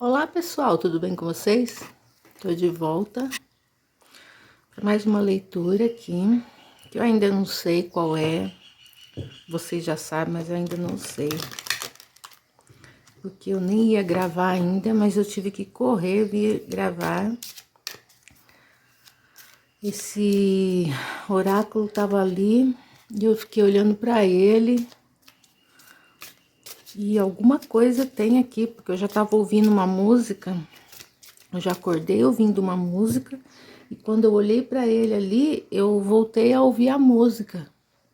Olá pessoal, tudo bem com vocês? Estou de volta para mais uma leitura aqui, que eu ainda não sei qual é, vocês já sabem, mas eu ainda não sei. Porque eu nem ia gravar ainda, mas eu tive que correr, vir gravar. Esse oráculo tava ali e eu fiquei olhando para ele. E alguma coisa tem aqui, porque eu já tava ouvindo uma música. Eu já acordei ouvindo uma música e quando eu olhei para ele ali, eu voltei a ouvir a música,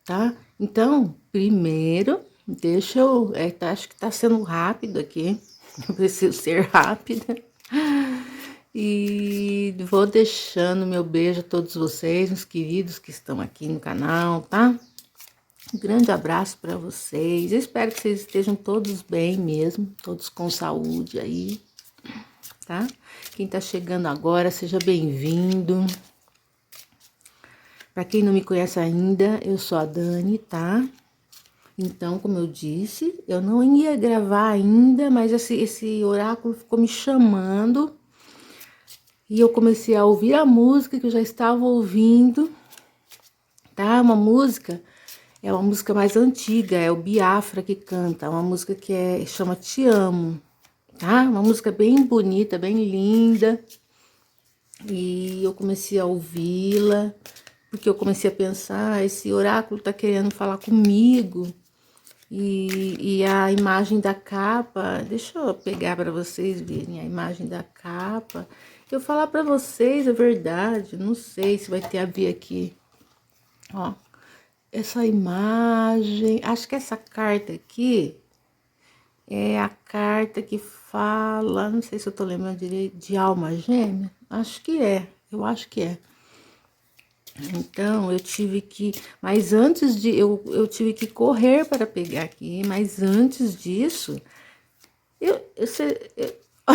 tá? Então, primeiro, deixa eu, acho que tá sendo rápido aqui. Eu preciso ser rápida. E vou deixando meu beijo a todos vocês, meus queridos que estão aqui no canal, tá? Um grande abraço para vocês. Eu espero que vocês estejam todos bem mesmo, todos com saúde aí, tá? Quem tá chegando agora, seja bem-vindo. Para quem não me conhece ainda, eu sou a Dani, tá? Então, como eu disse, eu não ia gravar ainda, mas esse oráculo ficou me chamando. E eu comecei a ouvir a música que eu já estava ouvindo, tá? É uma música mais antiga, é o Biafra que canta, uma música que chama Te Amo, tá? Uma música bem bonita, bem linda. E eu comecei a ouvi-la, porque eu comecei a pensar, esse oráculo tá querendo falar comigo. E a imagem da capa, deixa eu pegar para vocês verem a imagem da capa. Eu falar para vocês a verdade, não sei se vai ter a ver aqui. Ó, essa imagem, acho que essa carta aqui é a carta que fala, não sei se eu tô lembrando direito, de alma gêmea. Acho que é, eu acho que é. Então, eu tive que, mas antes de, eu tive que correr para pegar aqui, mas antes disso,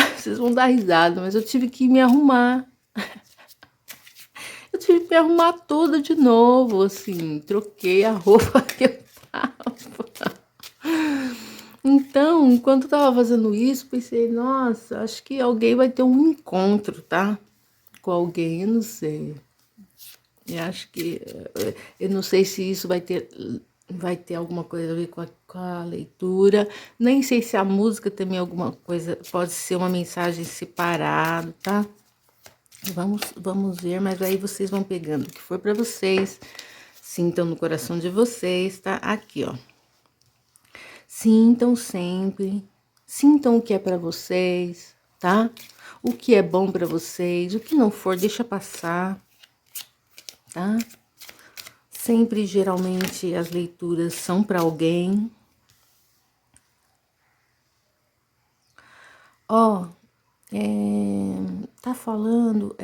vocês vão dar risada, mas eu tive que me arrumar. Eu tive que me arrumar toda de novo, assim, troquei a roupa que eu tava. Então, enquanto eu tava fazendo isso, pensei, nossa, acho que alguém vai ter um encontro, tá? Com alguém, eu não sei. Eu acho que, eu não sei se isso vai ter alguma coisa a ver com a leitura. Nem sei se a música também alguma coisa, pode ser uma mensagem separada, tá? Vamos ver, mas aí vocês vão pegando o que for para vocês. Sintam no coração de vocês, tá? Aqui, ó. Sintam sempre, sintam o que é para vocês, tá? O que é bom para vocês, o que não for, deixa passar, tá? Sempre, geralmente, as leituras são para alguém. Ó, tá falando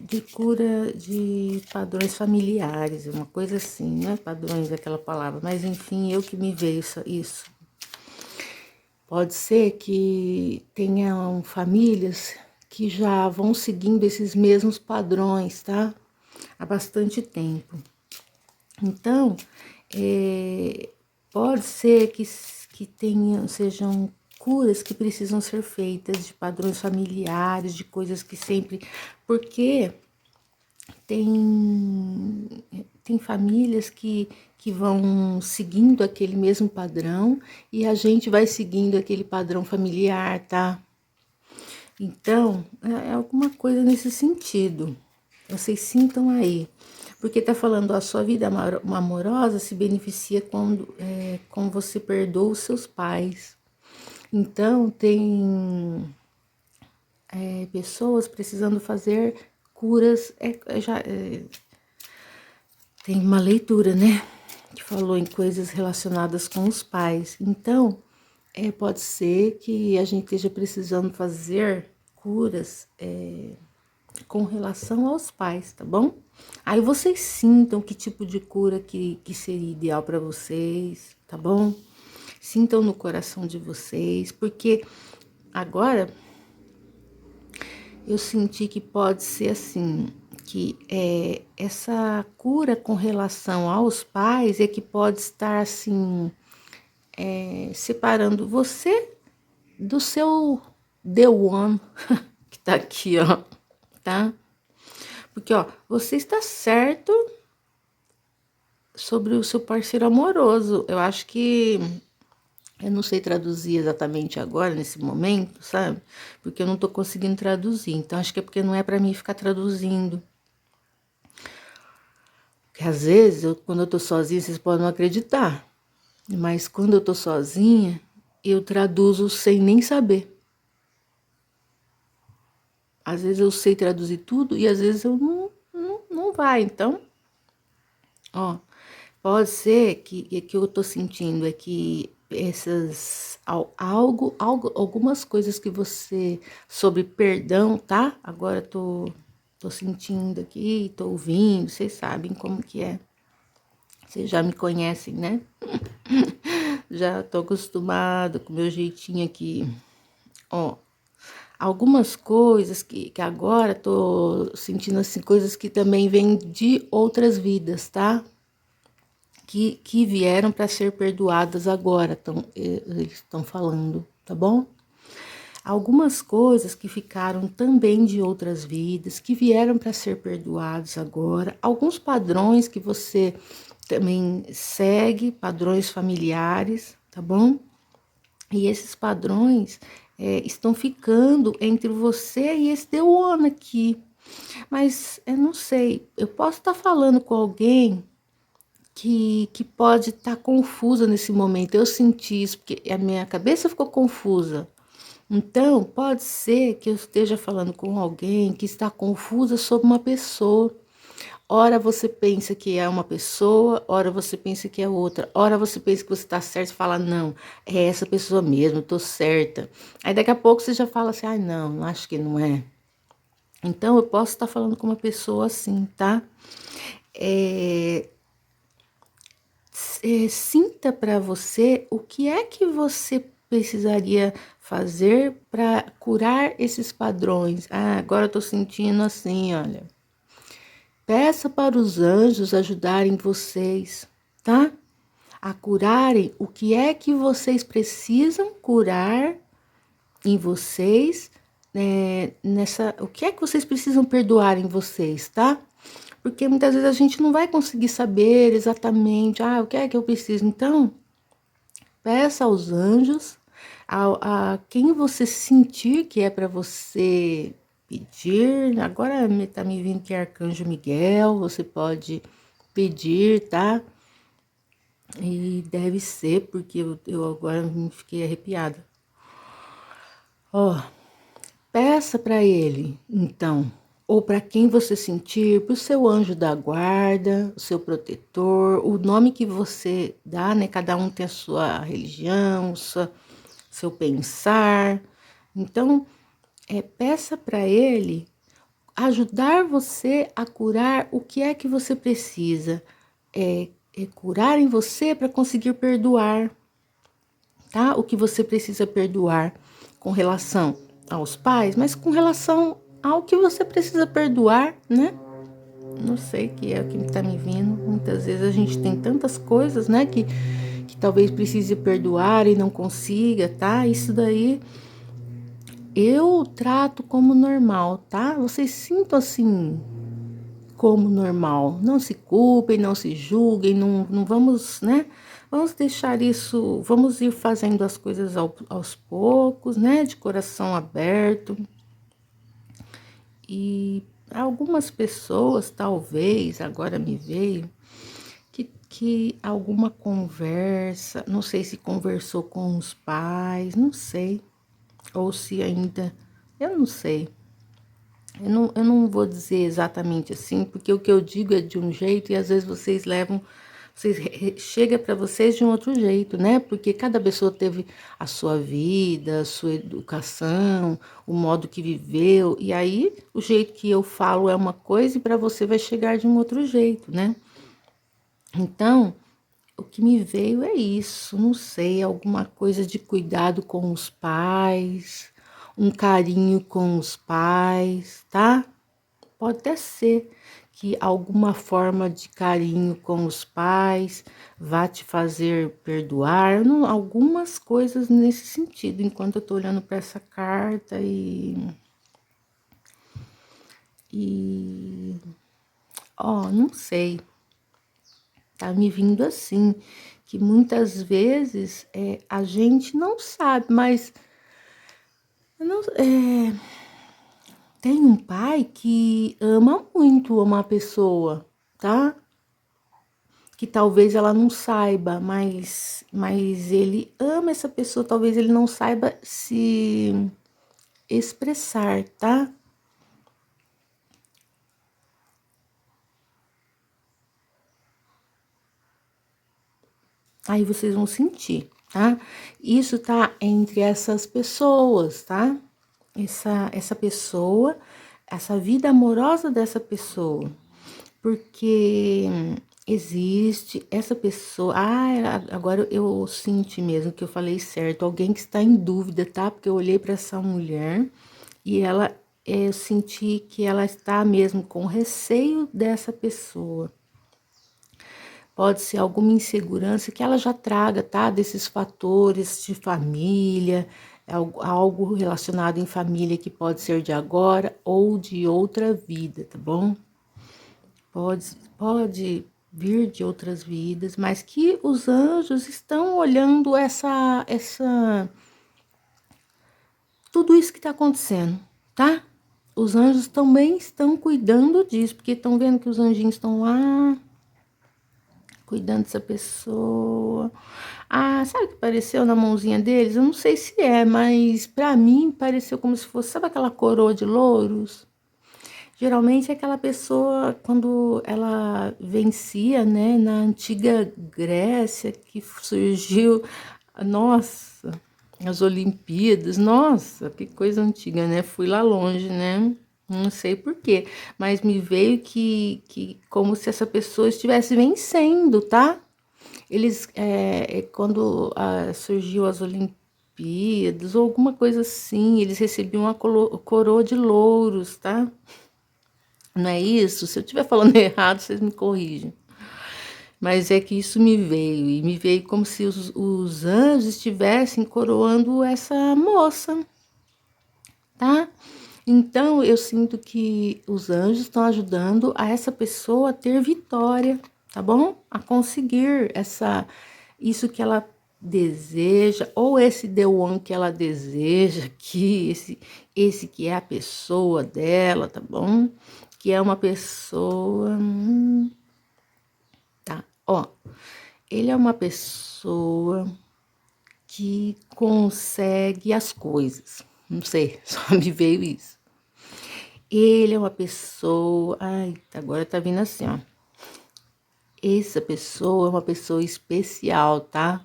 de cura de padrões familiares, uma coisa assim, não é padrões aquela palavra, mas enfim, eu que me veio isso. Pode ser que tenham famílias que já vão seguindo esses mesmos padrões, tá? Há bastante tempo. Então, pode ser que sejam curas que precisam ser feitas de padrões familiares, de coisas que sempre. Porque tem famílias que vão seguindo aquele mesmo padrão e a gente vai seguindo aquele padrão familiar, tá? Então, é alguma coisa nesse sentido. Vocês sintam aí. Porque tá falando, a sua vida amorosa se beneficia quando você perdoa os seus pais. Então, tem pessoas precisando fazer curas. Tem uma leitura, né? Que falou em coisas relacionadas com os pais. Então, pode ser que a gente esteja precisando fazer curas com relação aos pais, tá bom? Aí vocês sintam que tipo de cura que seria ideal para vocês, tá bom? Sintam no coração de vocês, porque agora eu senti que pode ser assim, que essa cura com relação aos pais é que pode estar assim, separando você do seu the one que tá aqui, ó, tá? Porque, ó, você está certo sobre o seu parceiro amoroso. Eu acho que eu não sei traduzir exatamente agora, nesse momento, sabe? Porque eu não tô conseguindo traduzir. Então, acho que é porque não é para mim ficar traduzindo. Porque às vezes, quando eu tô sozinha, vocês podem não acreditar. Mas quando eu tô sozinha, eu traduzo sem nem saber. Às vezes eu sei traduzir tudo e às vezes eu não vai. Então, ó, pode ser que eu tô sentindo é que algumas coisas que você, sobre perdão, tá? Agora tô sentindo aqui, tô ouvindo, vocês sabem como que é. Vocês já me conhecem, né? Já tô acostumada com o meu jeitinho aqui. Ó, algumas coisas que agora tô sentindo assim, coisas que também vêm de outras vidas, tá? Que vieram para ser perdoadas agora, eles estão falando, tá bom? Algumas coisas que ficaram também de outras vidas, que vieram para ser perdoados agora, alguns padrões que você também segue, padrões familiares, tá bom? E esses padrões estão ficando entre você e esse The One aqui. Mas eu não sei, eu posso estar falando com alguém que pode estar confusa nesse momento. Eu senti isso, porque a minha cabeça ficou confusa. Então, pode ser que eu esteja falando com alguém que está confusa sobre uma pessoa. Ora você pensa que é uma pessoa, ora você pensa que é outra. Ora você pensa que você está certo e fala, não, é essa pessoa mesmo, eu tô certa. Aí daqui a pouco você já fala assim, ai não, acho que não é. Então eu posso estar falando com uma pessoa assim, tá? Sinta para você o que é que você precisaria fazer para curar esses padrões. Ah, agora eu tô sentindo assim, olha. Peça para os anjos ajudarem vocês, tá? A curarem o que é que vocês precisam curar em vocês, o que é que vocês precisam perdoar em vocês, tá? Porque muitas vezes a gente não vai conseguir saber exatamente, o que é que eu preciso. Então, peça aos anjos, a quem você sentir que é para você pedir. Agora tá me vindo que é Arcanjo Miguel, você pode pedir, tá? E deve ser, porque eu agora me fiquei arrepiada. Ó, peça para ele, então, ou para quem você sentir, para o seu anjo da guarda, o seu protetor, o nome que você dá, né? Cada um tem a sua religião, seu pensar. Então, peça para ele ajudar você a curar o que é que você precisa. Curar em você para conseguir perdoar, tá? O que você precisa perdoar com relação aos pais, mas com relação ao que você precisa perdoar, né? Não sei que é o que tá me vindo. Muitas vezes a gente tem tantas coisas, né, que talvez precise perdoar e não consiga, tá? Isso daí eu trato como normal, tá? Vocês sintam assim como normal. Não se culpem, não se julguem, não vamos, né? Vamos deixar isso, vamos ir fazendo as coisas aos poucos, né? De coração aberto. E algumas pessoas, talvez, agora me veio, que alguma conversa, não sei se conversou com os pais, não sei. Ou se ainda, eu não sei. Eu não vou dizer exatamente assim, porque o que eu digo é de um jeito e às vezes vocês levam, chega para vocês de um outro jeito, né? Porque cada pessoa teve a sua vida, a sua educação, o modo que viveu, e aí o jeito que eu falo é uma coisa e para você vai chegar de um outro jeito, né? Então, o que me veio é isso, não sei, alguma coisa de cuidado com os pais, um carinho com os pais, tá? Pode até ser que alguma forma de carinho com os pais vá te fazer perdoar, não, algumas coisas nesse sentido, enquanto eu tô olhando para essa carta e ó, não sei, tá me vindo assim, que muitas vezes a gente não sabe, mas não, tem um pai que ama muito uma pessoa, tá? Que talvez ela não saiba, mas ele ama essa pessoa, talvez ele não saiba se expressar, tá? Aí vocês vão sentir, tá? Isso tá entre essas pessoas, tá? Essa pessoa, essa vida amorosa dessa pessoa. Porque existe essa pessoa. Ah, agora eu senti mesmo que eu falei certo. Alguém que está em dúvida, tá? Porque eu olhei para essa mulher e ela, eu senti que ela está mesmo com receio dessa pessoa. Pode ser alguma insegurança que ela já traga, tá? Desses fatores de família, algo relacionado em família que pode ser de agora ou de outra vida, tá bom? Pode vir de outras vidas, mas que os anjos estão olhando tudo isso que está acontecendo, tá? Os anjos também estão cuidando disso, porque estão vendo que os anjinhos estão lá cuidando dessa pessoa. Ah, sabe o que pareceu na mãozinha deles? Eu não sei se é, mas para mim pareceu como se fosse, sabe aquela coroa de louros? Geralmente é aquela pessoa, quando ela vencia, né, na antiga Grécia, que surgiu, nossa, as Olimpíadas, nossa, que coisa antiga, né? Fui lá longe, né? Não sei por quê, mas me veio que como se essa pessoa estivesse vencendo, tá? Eles, quando surgiu as Olimpíadas, ou alguma coisa assim, eles recebiam uma coroa de louros, tá? Não é isso? Se eu estiver falando errado, vocês me corrigem. Mas é que isso me veio, e me veio como se os anjos estivessem coroando essa moça, tá? Então eu sinto que os anjos estão ajudando a essa pessoa a ter vitória, tá bom? A conseguir isso que ela deseja, ou esse the one que ela deseja, que esse que é a pessoa dela, tá bom? Que é uma pessoa, tá? Ó, ele é uma pessoa que consegue as coisas. Não sei, só me veio isso. Ele é uma pessoa. Ai, agora tá vindo assim, ó. Essa pessoa é uma pessoa especial, tá?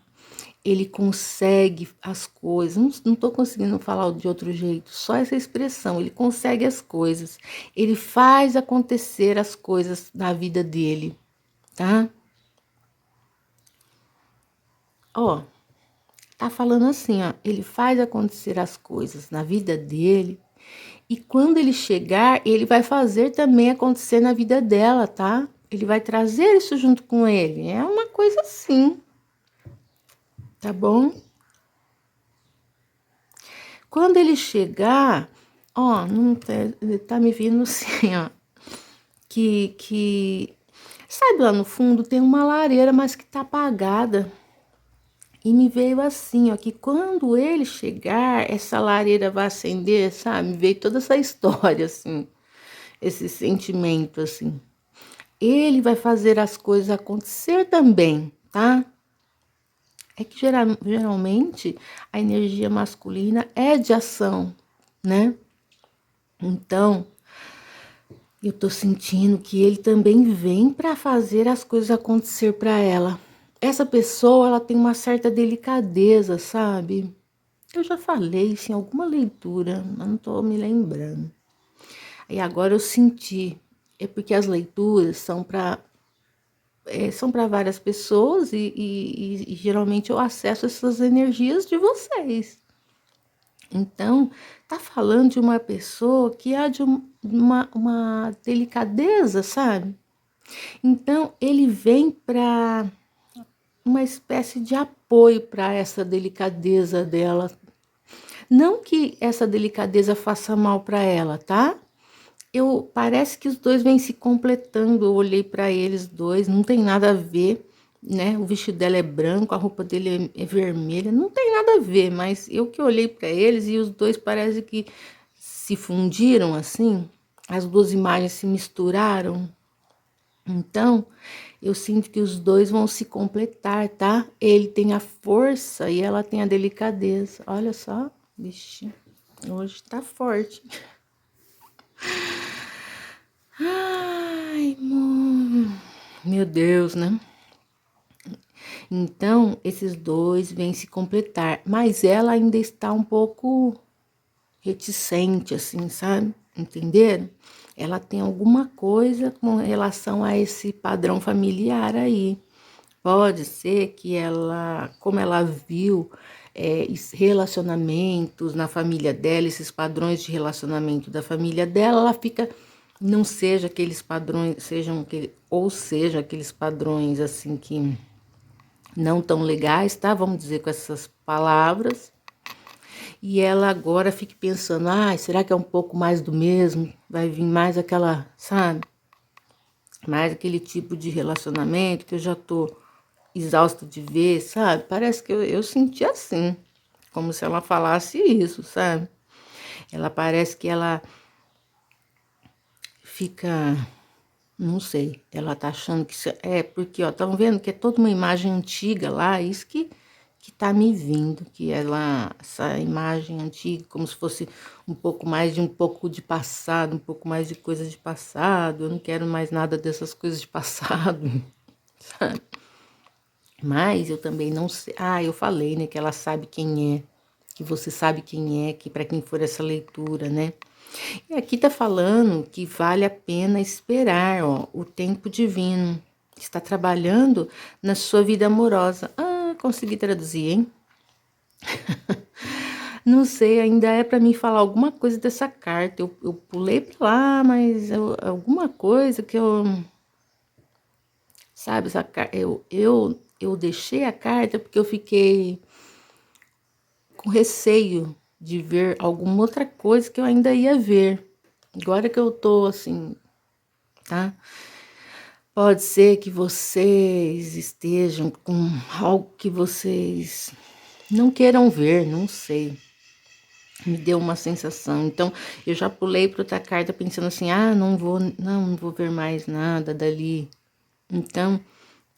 Ele consegue as coisas. Não tô conseguindo falar de outro jeito, só essa expressão. Ele consegue as coisas. Ele faz acontecer as coisas na vida dele, tá? Ó, tá falando assim, ó. Ele faz acontecer as coisas na vida dele. E quando ele chegar, ele vai fazer também acontecer na vida dela, tá? Ele vai trazer isso junto com ele. É uma coisa assim, tá bom? Quando ele chegar, ó, não tá me vindo assim, ó, que sabe lá no fundo tem uma lareira, mas que tá apagada. E me veio assim, ó, que quando ele chegar, essa lareira vai acender, sabe? Me veio toda essa história assim, esse sentimento assim. Ele vai fazer as coisas acontecer também, tá? É que geralmente a energia masculina é de ação, né? Então, eu tô sentindo que ele também vem para fazer as coisas acontecer para ela. Essa pessoa, ela tem uma certa delicadeza, sabe? Eu já falei isso em alguma leitura, mas não tô me lembrando. E agora eu senti. É porque as leituras são para várias pessoas e geralmente eu acesso essas energias de vocês. Então, tá falando de uma pessoa que há de uma delicadeza, sabe? Então, ele vem para uma espécie de apoio para essa delicadeza dela. Não que essa delicadeza faça mal para ela, tá? Parece que os dois vêm se completando. Eu olhei para eles dois, não tem nada a ver, né? O vestido dela é branco, a roupa dele é vermelha, não tem nada a ver, mas eu que olhei para eles e os dois parece que se fundiram assim, as duas imagens se misturaram. Então, eu sinto que os dois vão se completar, tá? Ele tem a força e ela tem a delicadeza. Olha só, vixe, hoje tá forte. Ai, meu Deus, né? Então, esses dois vêm se completar, mas ela ainda está um pouco reticente, assim, sabe? Entenderam? Ela tem alguma coisa com relação a esse padrão familiar aí. Pode ser que ela, como ela viu relacionamentos na família dela, esses padrões de relacionamento da família dela, ela fica, não seja aqueles padrões, seja aqueles padrões assim que não tão legais, tá? Vamos dizer com essas palavras. E ela agora fica pensando, será que é um pouco mais do mesmo? Vai vir mais aquela, sabe? Mais aquele tipo de relacionamento que eu já tô exausta de ver, sabe? Parece que eu senti assim, como se ela falasse isso, sabe? Ela parece que ela fica, não sei, ela tá achando que porque, ó, estão vendo que é toda uma imagem antiga lá, isso que tá me vindo, que essa imagem antiga, como se fosse um pouco de passado, um pouco mais de coisa de passado, eu não quero mais nada dessas coisas de passado, sabe? Mas eu também não sei. Eu falei, né, que ela sabe quem é, que você sabe quem é, que para quem for essa leitura, né? E aqui tá falando que vale a pena esperar, ó, o tempo divino está trabalhando na sua vida amorosa. Consegui traduzir, hein? Não sei, ainda é para mim falar alguma coisa dessa carta. Eu pulei para lá, mas alguma coisa que eu, sabe, eu deixei a carta porque eu fiquei com receio de ver alguma outra coisa que eu ainda ia ver. Agora que eu tô assim, tá? Pode ser que vocês estejam com algo que vocês não queiram ver, não sei. Me deu uma sensação. Então, eu já pulei para outra carta pensando assim: não vou ver mais nada dali. Então,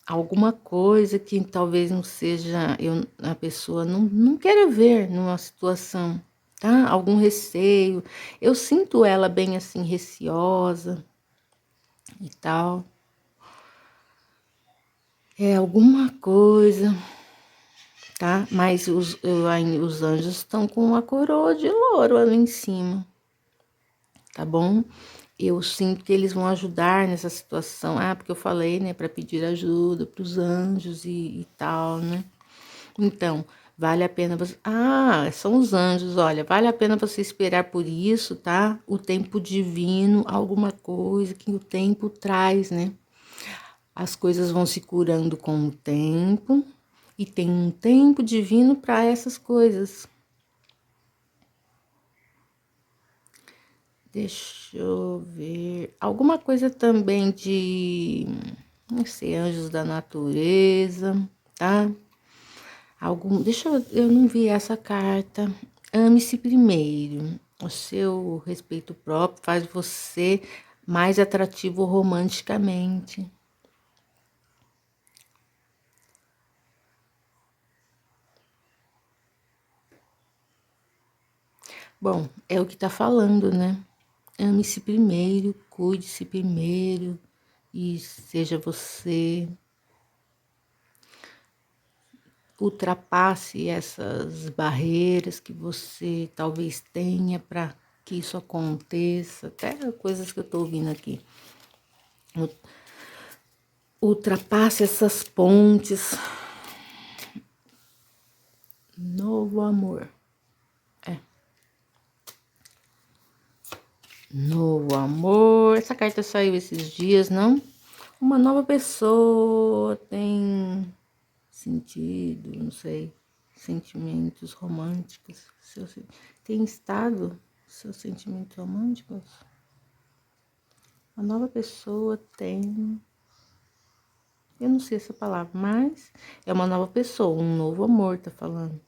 alguma coisa que talvez não seja a pessoa não queira ver numa situação, tá? Algum receio. Eu sinto ela bem assim receosa e tal. É alguma coisa, tá? Mas os anjos estão com uma coroa de louro ali em cima, tá bom? Eu sinto que eles vão ajudar nessa situação. Porque eu falei, né, para pedir ajuda para os anjos e tal, né? Então, vale a pena você. São os anjos, olha, vale a pena você esperar por isso, tá? O tempo divino, alguma coisa que o tempo traz, né? As coisas vão se curando com o tempo e tem um tempo divino para essas coisas. Deixa eu ver. Alguma coisa também de, não sei, anjos da natureza, tá? Eu não vi essa carta. Ame-se primeiro. O seu respeito próprio faz você mais atrativo romanticamente. Bom, é o que tá falando, né? Ame-se primeiro, cuide-se primeiro e seja você. Ultrapasse essas barreiras que você talvez tenha para que isso aconteça, até coisas que eu estou ouvindo aqui. Ultrapasse essas pontes. Novo amor. É. Novo amor. Essa carta saiu esses dias, não? Uma nova pessoa tem sentido, não sei, sentimentos românticos. Tem estado seus sentimentos românticos? Uma nova pessoa tem. Eu não sei essa palavra, mas é uma nova pessoa, um novo amor, tá falando.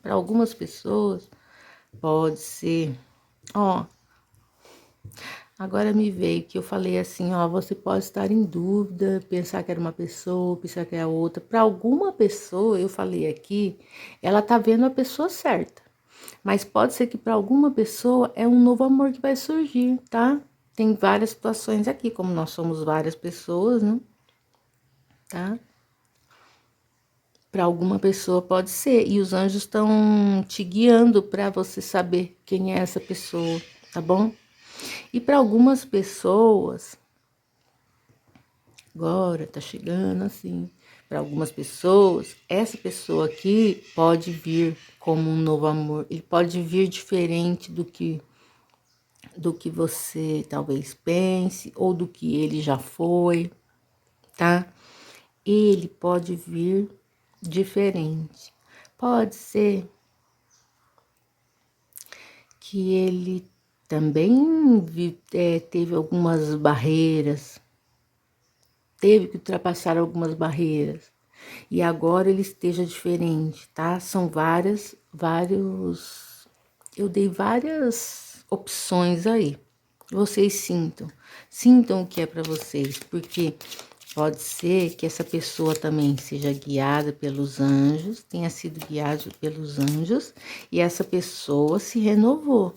Para algumas pessoas, pode ser. Ó, agora me veio que eu falei assim, ó, você pode estar em dúvida, pensar que era uma pessoa, pensar que é outra. Para alguma pessoa, eu falei aqui, ela tá vendo a pessoa certa. Mas pode ser que para alguma pessoa é um novo amor que vai surgir, tá? Tem várias situações aqui, como nós somos várias pessoas, né? Tá? Para alguma pessoa pode ser. E os anjos estão te guiando para você saber quem é essa pessoa, tá bom? E para algumas pessoas, agora tá chegando assim, para algumas pessoas, essa pessoa aqui pode vir como um novo amor. Ele pode vir diferente do que você talvez pense ou do que ele já foi, tá? Ele pode vir diferente. Pode ser que ele também teve algumas barreiras, teve que ultrapassar algumas barreiras e agora ele esteja diferente, tá? São eu dei várias opções aí. Vocês sintam o que é para vocês, porque pode ser que essa pessoa também seja guiada pelos anjos, tenha sido guiada pelos anjos, e essa pessoa se renovou.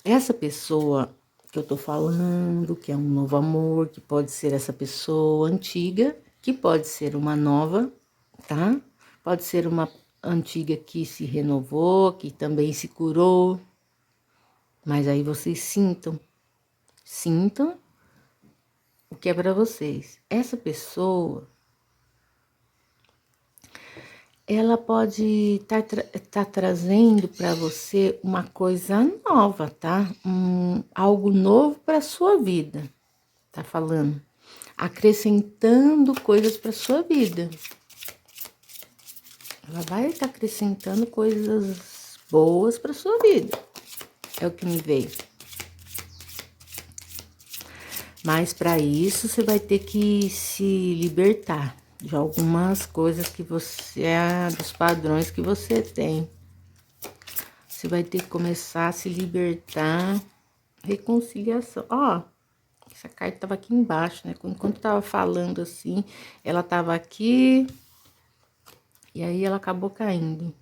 Essa pessoa que eu tô falando, que é um novo amor, que pode ser essa pessoa antiga, que pode ser uma nova, tá? Pode ser uma antiga que se renovou, que também se curou. Mas aí vocês sintam o que é para vocês. Essa pessoa, ela pode tá trazendo para você uma coisa nova, tá? Algo novo para sua vida, tá falando? Acrescentando coisas para sua vida. Ela vai estar acrescentando coisas boas para sua vida. É o que me veio. Mas para isso você vai ter que se libertar de algumas coisas que dos padrões que você tem. Você vai ter que começar a se libertar. Reconciliação. Ó, essa carta tava aqui embaixo, né? Enquanto tava falando assim, ela tava aqui e aí ela acabou caindo.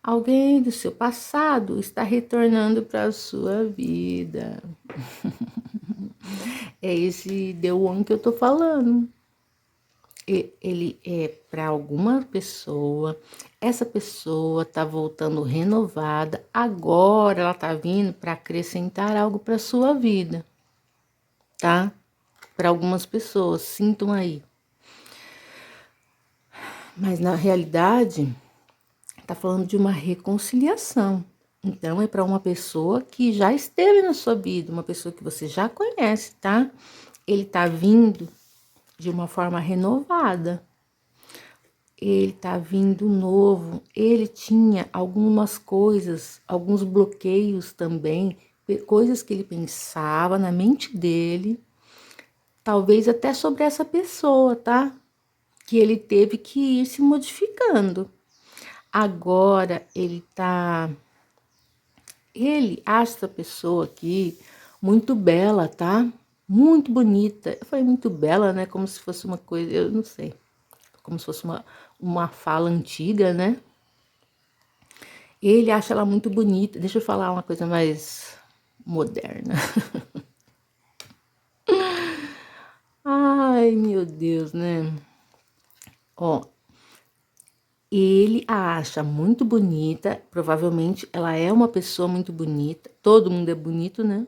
Alguém do seu passado está retornando para a sua vida. É esse The One que eu tô falando. Ele é para alguma pessoa, essa pessoa tá voltando renovada, agora ela tá vindo para acrescentar algo para sua vida, tá? Para algumas pessoas, sintam aí. Mas na realidade, tá falando de uma reconciliação. Então é para uma pessoa que já esteve na sua vida, uma pessoa que você já conhece, tá? Ele tá vindo de uma forma renovada. Ele tá vindo novo. Ele tinha algumas coisas, alguns bloqueios também, coisas que ele pensava na mente dele, talvez até sobre essa pessoa, tá? Que ele teve que ir se modificando. Agora ele acha essa pessoa aqui muito bela, tá? Muito bonita. Eu falei muito bela, né? Como se fosse uma coisa, eu não sei. Como se fosse uma fala antiga, né? Ele acha ela muito bonita. Deixa eu falar uma coisa mais moderna. Ai, meu Deus, né? Ó, ele a acha muito bonita. Provavelmente ela é uma pessoa muito bonita. Todo mundo é bonito, né?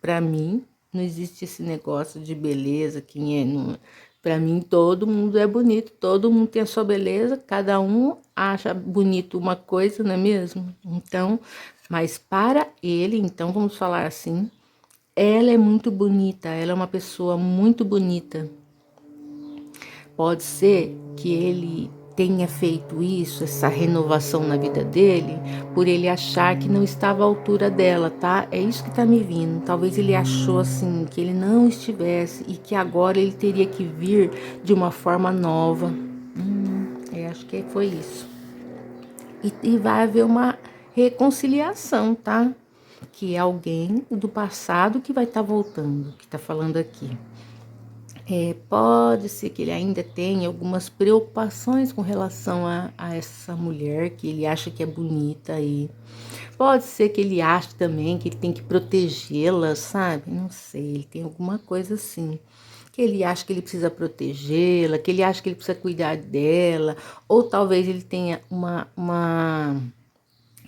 Pra mim, não existe esse negócio de beleza, quem é. Não, Para mim, todo mundo é bonito, todo mundo tem a sua beleza, cada um acha bonito uma coisa, não é mesmo? Então, mas para ele, então vamos falar assim, ela é muito bonita, ela é uma pessoa muito bonita. Pode ser que ele tenha feito isso, essa renovação na vida dele, por ele achar que não estava à altura dela, tá? É isso que tá me vindo. Talvez ele achou assim que ele não estivesse e que agora ele teria que vir de uma forma nova. Acho que foi isso. E vai haver uma reconciliação, tá? Que é alguém do passado que vai estar voltando, que tá falando aqui. Pode ser que ele ainda tenha algumas preocupações com relação a essa mulher que ele acha que é bonita e pode ser que ele ache também que ele tem que protegê-la, sabe? Não sei, ele tem alguma coisa assim. Que ele acha que ele precisa protegê-la, que ele acha que ele precisa cuidar dela, ou talvez ele tenha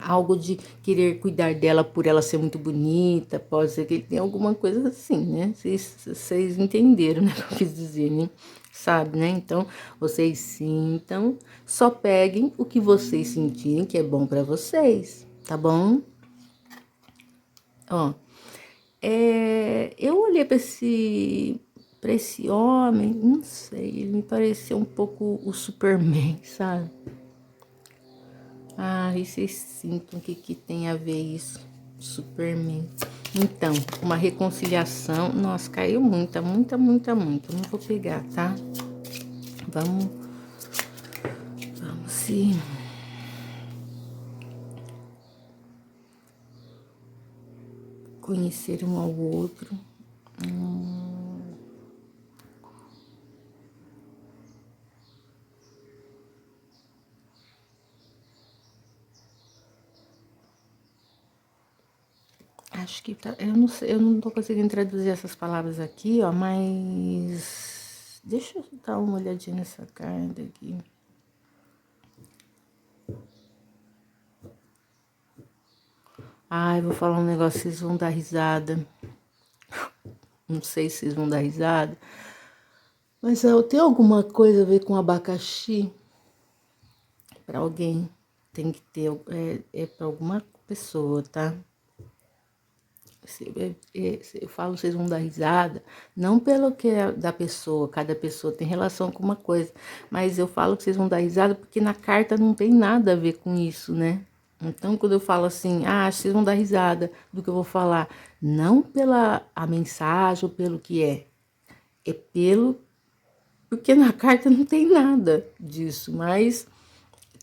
algo de querer cuidar dela por ela ser muito bonita, pode ser que ele tenha alguma coisa assim, né? Vocês entenderam, né, o que eu quis dizer, né? Sabe, né? Então, vocês sintam, só peguem o que vocês sentirem que é bom para vocês, tá bom? Ó, eu olhei para esse homem, não sei, ele me pareceu um pouco o Superman, sabe? E vocês sintam o que tem a ver isso? Superman. Então, uma reconciliação. Nossa, caiu muita, muita, muita, muita. Não vou pegar, tá? Vamos se conhecer um ao outro. Acho que tá. Eu não sei, eu não tô conseguindo traduzir essas palavras aqui, ó, mas. Deixa eu dar uma olhadinha nessa carta aqui. Eu vou falar um negócio, vocês vão dar risada. Não sei se vocês vão dar risada. Mas tem alguma coisa a ver com abacaxi? Para alguém. Tem que ter. É para alguma pessoa, tá? Eu falo, vocês vão dar risada, não pelo que é da pessoa, cada pessoa tem relação com uma coisa, mas eu falo que vocês vão dar risada porque na carta não tem nada a ver com isso, né? Então, quando eu falo assim, vocês vão dar risada do que eu vou falar, não pela a mensagem ou pelo que é porque na carta não tem nada disso, mas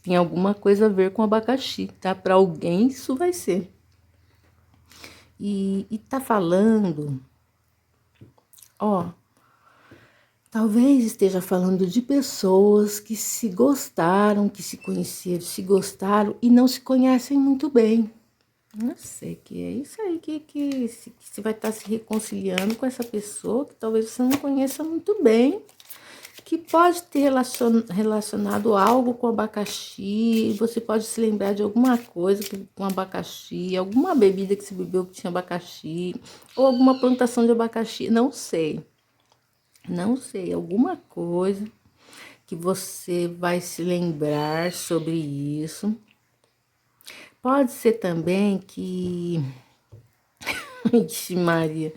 tem alguma coisa a ver com abacaxi, tá? Para alguém isso vai ser. E tá falando, talvez esteja falando de pessoas que se gostaram, que se conheceram, se gostaram e não se conhecem muito bem. Não sei que é isso aí que você vai estar se reconciliando com essa pessoa que talvez você não conheça muito bem, que pode ter relacionado algo com abacaxi, você pode se lembrar de alguma coisa com abacaxi, alguma bebida que você bebeu que tinha abacaxi, ou alguma plantação de abacaxi, não sei. Não sei, alguma coisa que você vai se lembrar sobre isso. Pode ser também que... Ixi, Maria,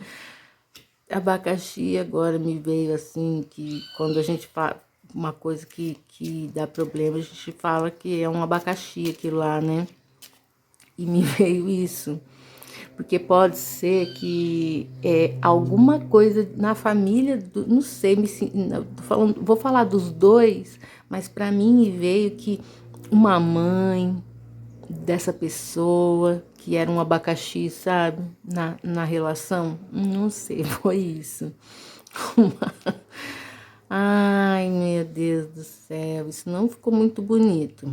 abacaxi agora me veio assim, que quando a gente fala uma coisa que dá problema, a gente fala que é um abacaxi aquilo lá, né? E me veio isso. Porque pode ser que alguma coisa na família, não sei, vou falar dos dois, mas para mim me veio que uma mãe dessa pessoa, que era um abacaxi, sabe, na relação, não sei, foi isso. Ai, meu Deus do céu, isso não ficou muito bonito,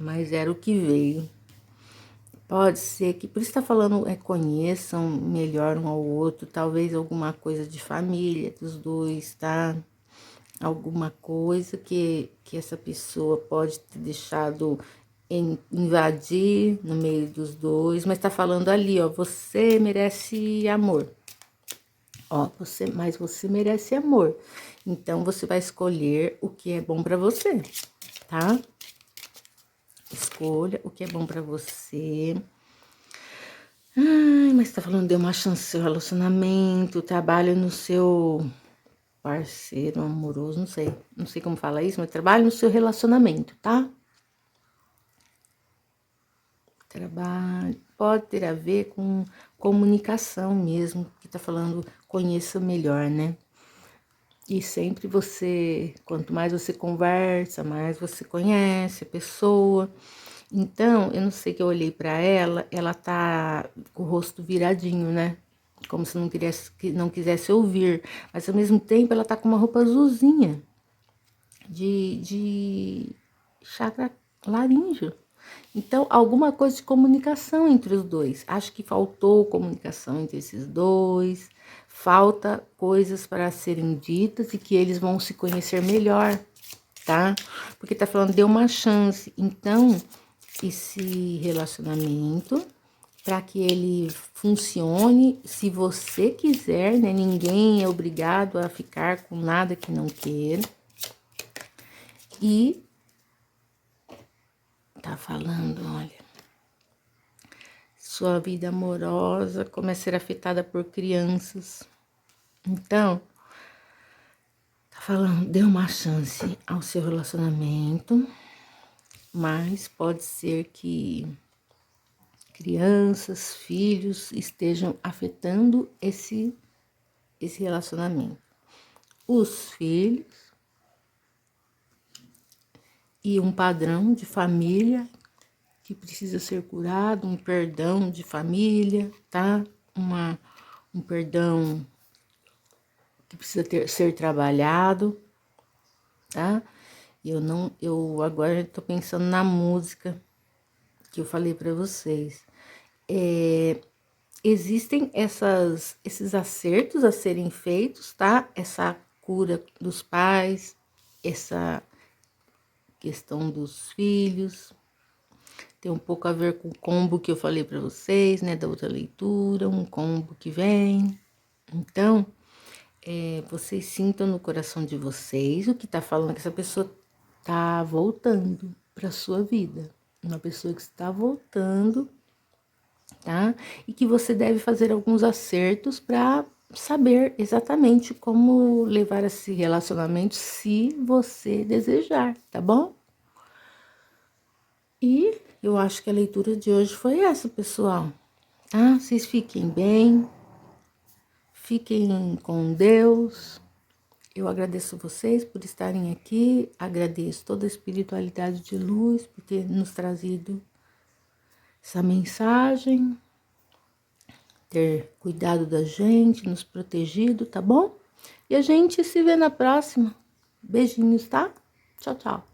mas era o que veio. Pode ser que, por isso está falando, conheçam melhor um ao outro, talvez alguma coisa de família dos dois, tá? Alguma coisa que essa pessoa pode ter deixado invadir no meio dos dois, mas tá falando ali, ó, você merece amor. Ó, mas você merece amor. Então, você vai escolher o que é bom pra você, tá? Escolha o que é bom pra você. Ai, mas tá falando, deu uma chance no seu relacionamento, trabalha no seu parceiro amoroso, não sei. Não sei como fala isso, mas trabalha no seu relacionamento, tá? Trabalho. Pode ter a ver com comunicação mesmo, que tá falando, conheça melhor, né? E sempre você, quanto mais você conversa, mais você conhece a pessoa. Então, eu não sei que eu olhei pra ela, ela tá com o rosto viradinho, né? Como se não quisesse ouvir. Mas ao mesmo tempo ela tá com uma roupa azulzinha de chakra laríngeo. Então, alguma coisa de comunicação entre os dois. Acho que faltou comunicação entre esses dois. Falta coisas para serem ditas e que eles vão se conhecer melhor, tá? Porque tá falando, deu uma chance. Então, esse relacionamento, para que ele funcione, se você quiser, né? Ninguém é obrigado a ficar com nada que não queira. E tá falando, olha, sua vida amorosa começa a ser afetada por crianças. Então, tá falando, dê uma chance ao seu relacionamento, mas pode ser que crianças, filhos estejam afetando esse relacionamento. Os filhos e um padrão de família que precisa ser curado, um perdão de família, tá? Um perdão que precisa ser trabalhado, tá? Eu agora tô pensando na música que eu falei para vocês. Existem esses acertos a serem feitos, tá? Essa cura dos pais, essa questão dos filhos, tem um pouco a ver com o combo que eu falei para vocês, né? Da outra leitura, um combo que vem. Então, vocês sintam no coração de vocês o que tá falando, que essa pessoa tá voltando para sua vida. Uma pessoa que está voltando, tá? E que você deve fazer alguns acertos para saber exatamente como levar esse relacionamento se você desejar, tá bom? E eu acho que a leitura de hoje foi essa, pessoal, tá? Vocês fiquem bem, fiquem com Deus. Eu agradeço vocês por estarem aqui, agradeço toda a espiritualidade de luz por ter nos trazido essa mensagem, ter cuidado da gente, nos protegido, tá bom? E a gente se vê na próxima. Beijinhos, tá? Tchau, tchau.